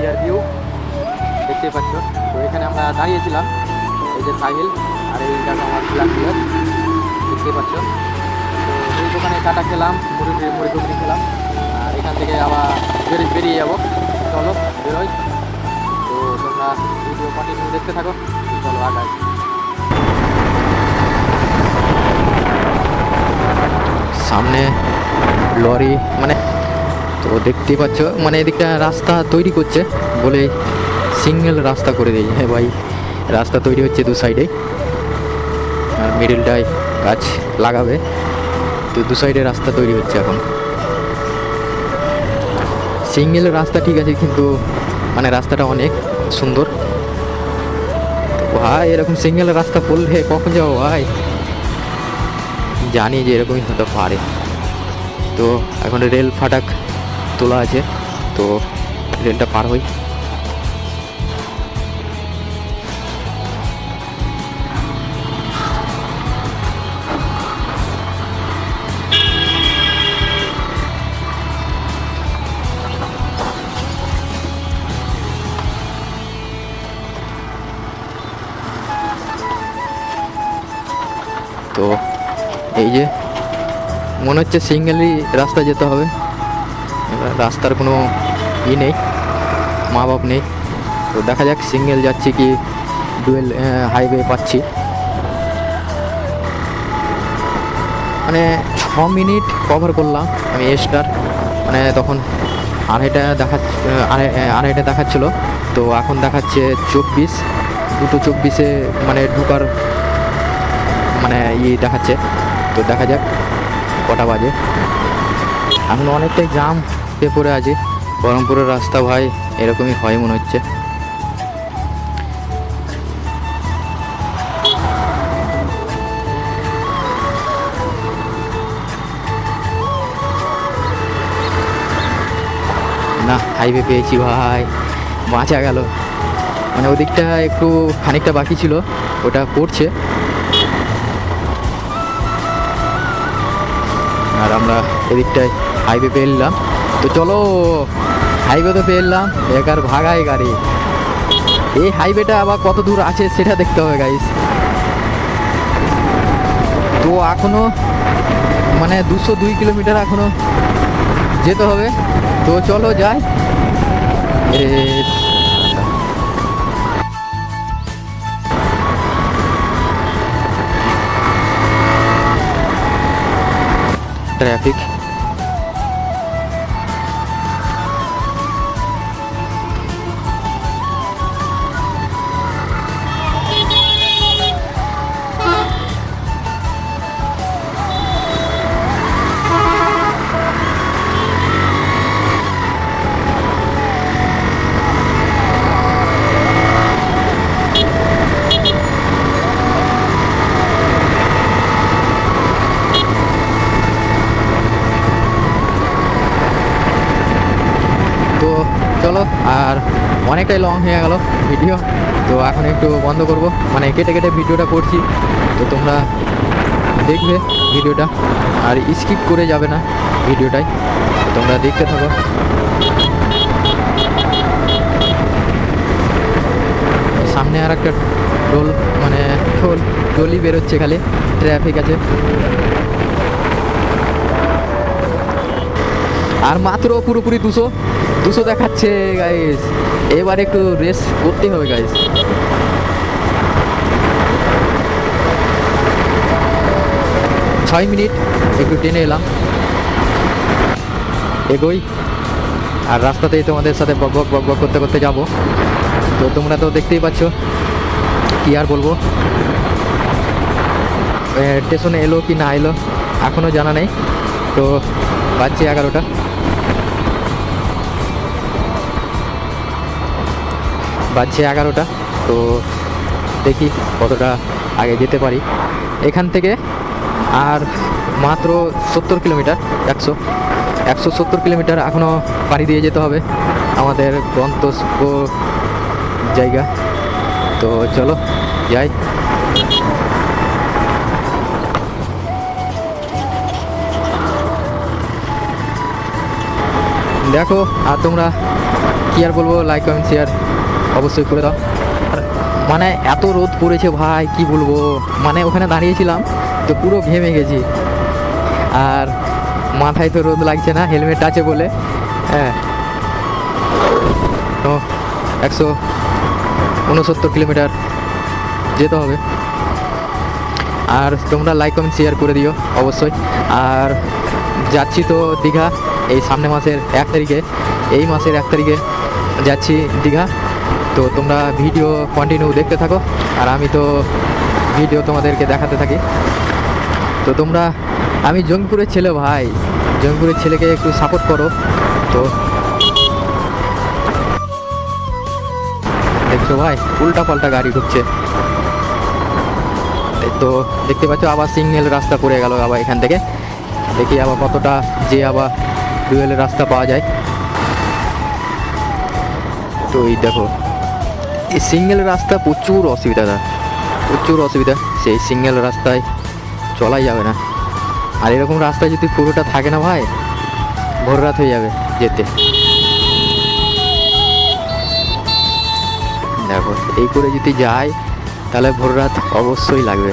ইন্ডিয়ার ভিউ দেখতেই পাচ্ছ। তো এখানে আমরা দাঁড়িয়েছিলাম, এই যে সাহিল আর এই জায়গা আমার ব্ল্যাক বিয়ার দেখতেই পাচ্ছ। তো এই দোকানে চাটা খেলাম, মুড়ি ঘুগনি খেলাম, আর এখান থেকে আবার বেরিয়ে যাবো। চলো বেরোই। তো তোমরা ভিডিও কন্টিনিউ দেখতে থাকো। চলো আগাই। সামনে লরি, মানে তো দেখতেই পাচ্ছ, মানে এদিকটা রাস্তা তৈরি করছে বলে সিঙ্গেল রাস্তা করে দিই। হ্যাঁ ভাই, রাস্তা তৈরি হচ্ছে দু সাইডে, আর মিডিলটায় গাছ লাগাবে। তো দু সাইডে রাস্তা তৈরি হচ্ছে এখন। সিঙ্গেল রাস্তা ঠিক আছে, কিন্তু মানে রাস্তাটা অনেক সুন্দর। ভাই এরকম সিঙ্গেল রাস্তা পড়লে কখন যাবো ভাই, জানি যে এরকমই হতে পারে। তো এখন রেল ফাটাক তোলা আছে, তো রেলটা পার হই। তো এই যে মনে হচ্ছে সিঙ্গেলই রাস্তা যেতে হবে। এবার রাস্তার কোনো নেই, মা বাপ নেই। তো দেখা যাক সিঙ্গেল যাচ্ছি কি ডুয়েল হাইওয়ে পাচ্ছি। মানে 6 মিনিট কভার করলাম আমি স্টার, মানে তখন আড়াইটা দেখাচ্ছিলো, তো এখন দেখাচ্ছে 24, 2:24 মানে ঢুকার মানে দেখাচ্ছে। তো দেখা যাক কটা বাজে। এখন অনেকটাই জাম পড়ে আছে বহরমপুরের রাস্তা ভাই, এরকমই হয় মনে হচ্ছে। না হাইওয়ে পেয়েছি ভাই, বাঁচা গেল। মানে ওদিকটা একটু খানিকটা বাকি ছিল, ওটা করছে। আর আমরা এদিকটায় হাইওয়ে পেয়ে নিলাম। তো চলো, হাইওয়ে তো পেয়ে নিলাম, একার ভাগায় গাড়ি। এই হাইওয়েটা আবার কত দূর আছে সেটা দেখতে হবে গাইস। তো এখনো মানে 202 কিলোমিটার এখনো যেতে হবে। তো চলো যাই। ট্রাফিক চলো। আর অনেকটাই লং হয়ে গেল ভিডিও, তো এখন একটু বন্ধ করব, মানে কেটে কেটে ভিডিওটা করছি। তো তোমরা দেখবে ভিডিওটা, আর স্কিপ করে যাবে না ভিডিওটাই, তোমরা দেখতে থাকো। সামনে আর একটা মানে টলি বেরোচ্ছে, খালি ট্রাফিক আছে। আর মাত্র পুরোপুরি 200 দেখাচ্ছে গাইস। এবার একটু রেস করতে হবে গাইস। ছয় মিনিট একটু টেনে এলাম, এগোই। আর রাস্তাতেই তোমাদের সাথে বক বক করতে করতে যাবো। তো তোমরা তো দেখতেই পাচ্ছ, কি আর বলবো। স্টেশনে এলো কি না এলো এখনও জানা নেই। তো বাজছে 11টা। তো দেখি কতটা আগে যেতে পারি এখান থেকে। আর মাত্র 70 কিলোমিটার, 170 কিলোমিটার এখনও পাড়ি দিয়ে যেতে হবে আমাদের গন্তব্য জায়গা। তো চলো যাই। দেখো, আর তোমরা কি আর বলবো, লাইক কমেন্ট শেয়ার অবশ্যই করে দাও। আর মানে এত রোদ পড়েছে ভাই, কি বলবো, মানে ওখানে দাঁড়িয়েছিলাম তো পুরো ঘেমে গেছি। আর মাথায় তো রোদ লাগছে না, হেলমেট আছে বলে। হ্যাঁ, তো 169 কিলোমিটার যেতে হবে। আর তোমরা লাইক কমেন্ট শেয়ার করে দিও অবশ্যই। আর যাচ্ছি তো দীঘা এই সামনে মাসের 1 তারিখে, এই মাসের 1 তারিখে যাচ্ছি দীঘা। তো তোমরা ভিডিও কন্টিনিউ দেখতে থাকো, আর আমি তো ভিডিও তোমাদেরকে দেখাতে থাকি। তো তোমরা, আমি জঙ্গিপুরের ছেলে ভাই, জঙ্গিপুরের ছেলেকে একটু সাপোর্ট করো। তো দেখছো ভাই, উল্টা পাল্টা গাড়ি ঢুকছে। তো দেখতে পাচ্ছ আবার সিঙ্গেল রাস্তা পড়ে গেল আবার এখান থেকে। দেখি আবার কতটা যে আবার ডুয়েলের রাস্তা পাওয়া যায়। তো এই দেখো, এই সিঙ্গেল রাস্তা প্রচুর অসুবিধা, প্রচুর অসুবিধা। সেই সিঙ্গেল রাস্তায় চলাই যাবে না। আর এরকম রাস্তায় যদি পুরোটা থাকে না ভাই, ভোর রাত হয়ে যাবে যেতে। দেখো, এই করে যদি যাই তাহলে ভোর রাত অবশ্যই লাগবে।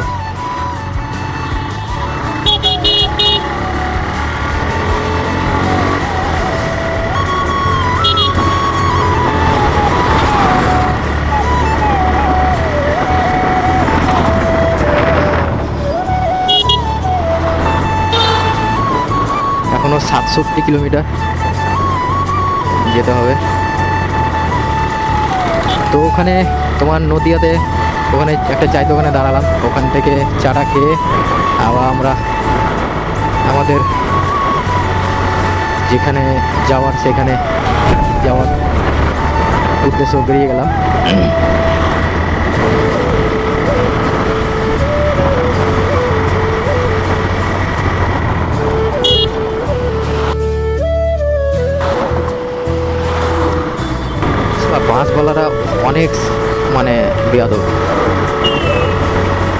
এখনো 67 কিলোমিটার যেতে হবে। তো ওখানে তোমার নদিয়াতে ওখানে একটা চায়ের দোকানে দাঁড়ালাম, ওখান থেকে চাটা খেয়ে আবার আমরা আমাদের যেখানে যাওয়ার সেখানে যাওয়ার উদ্দেশ্য বেরিয়ে গেলাম। বাসওয়ালারা অনেক মানে বেয়াদব,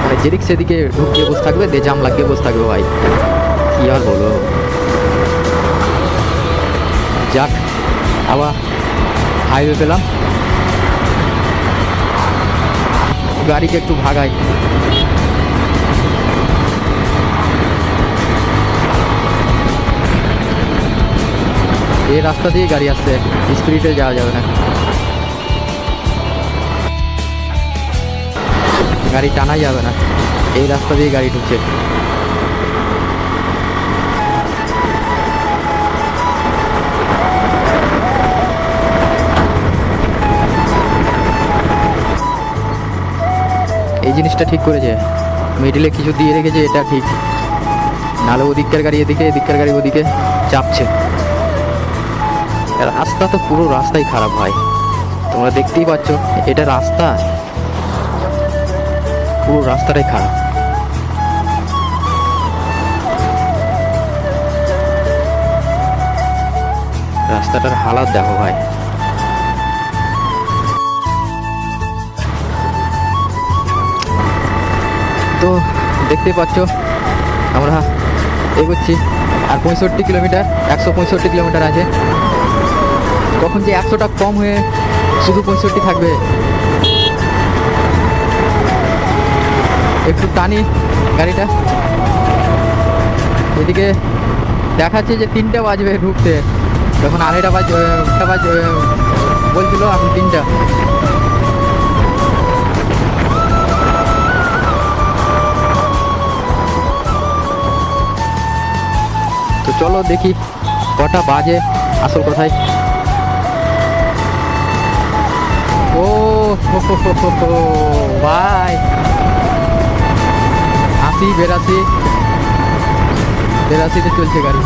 মানে যেদিক সেদিকে ঢুকিয়ে বসে থাকবে, দিয়ে জাম লাগিয়ে বসে থাকবে ভাই, কি আর বলো। যাক, আবার হাইওয়ে পেলাম, গাড়িকে একটু ভাগাই। এই রাস্তা দিয়ে গাড়ি আসছে, স্পিডে যাওয়া যাবে না, গাড়ি টানা যাবে না, এই রাস্তা দিয়ে গাড়ি ঢুকছে। এই জিনিসটা ঠিক করেছে, মিডিলে কিছু দিয়ে রেখেছে, এটা ঠিক। নাহলে ওদিককার গাড়ি এদিকে, এদিককার গাড়ি ওদিকে চাপছে। রাস্তা তো পুরো রাস্তাই খারাপ ভাই, তোমরা দেখতেই পাচ্ছ, এটা রাস্তা, পুরো রাস্তাটাই খারাপ। রাস্তাটার হালাত দেখো ভাই। তো দেখতেই পাচ্ছ আমরা এগোচ্ছি, আর 65 কিলোমিটার, 165 কিলোমিটার আছে। কখন যে 100টা কম হয়ে শুধু 65 থাকবে। একটু টানি গাড়িটা, এদিকে দেখাচ্ছে যে 3টে বাজবে ঢুকতে, তখন 2:30 বাজবে বলছিল, এখন 3টা। তো চলো দেখি কটা বাজে আসল কোথায়। ও ভাই, 82-82-তে চলছে গাড়ি।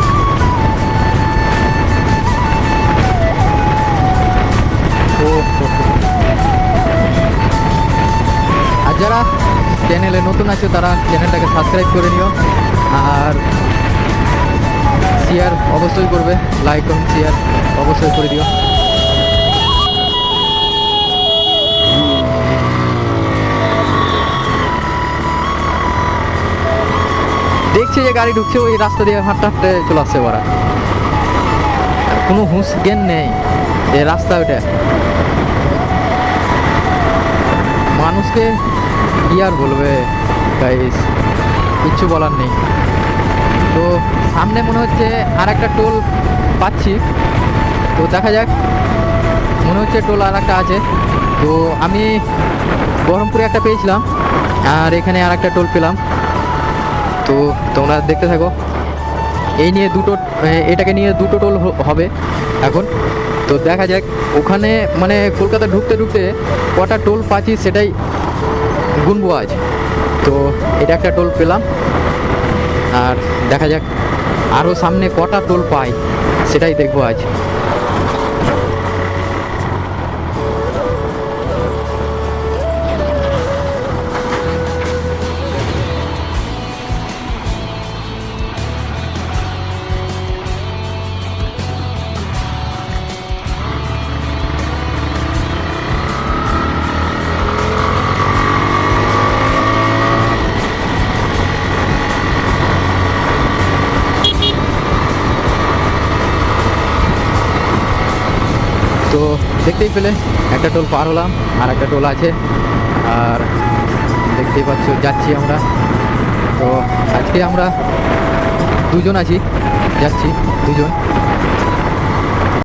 আর যারা চ্যানেলে নতুন আছো তারা চ্যানেলটাকে সাবস্ক্রাইব করে নিও, আর শেয়ার অবশ্যই করবে, লাইক কমেন্ট শেয়ার অবশ্যই করে দিও। দেখছি যে গাড়ি ঢুকছে, ওই রাস্তা দিয়ে হাঁটতে হাঁটতে চলে আসছে ওরা, কোনো হুঁশ জ্ঞান নেই। এই রাস্তা ওটা, মানুষকে কি আর বলবে গাইস, কিচ্ছু বলার নেই। তো সামনে মনে হচ্ছে আর একটা টোল পাচ্ছি, তো দেখা যাক, মনে হচ্ছে টোল আর একটা আছে। তো আমি বহরমপুরে একটা পেয়েছিলাম, আর এখানে আর একটা টোল পেলাম। তো তোমরা দেখতে থাকো, এই নিয়ে দুটো, এটাকে নিয়ে দুটো টোল হবে এখন। তো দেখা যাক ওখানে মানে কলকাতা ঢুকতে ঢুকতে কটা টোল পাচ্ছি সেটাই গুনবো আজ। তো এটা একটা টোল পেলাম, আর দেখা যাক আরও সামনে কটা টোল পাই সেটাই দেখবো আজ। তো দেখতেই পেলে একটা টোল পার হলাম, আর একটা টোল আছে, আর দেখতেই পাচ্ছ যাচ্ছি আমরা। তো আজকে আমরা দুজন আছি, যাচ্ছি দুজন।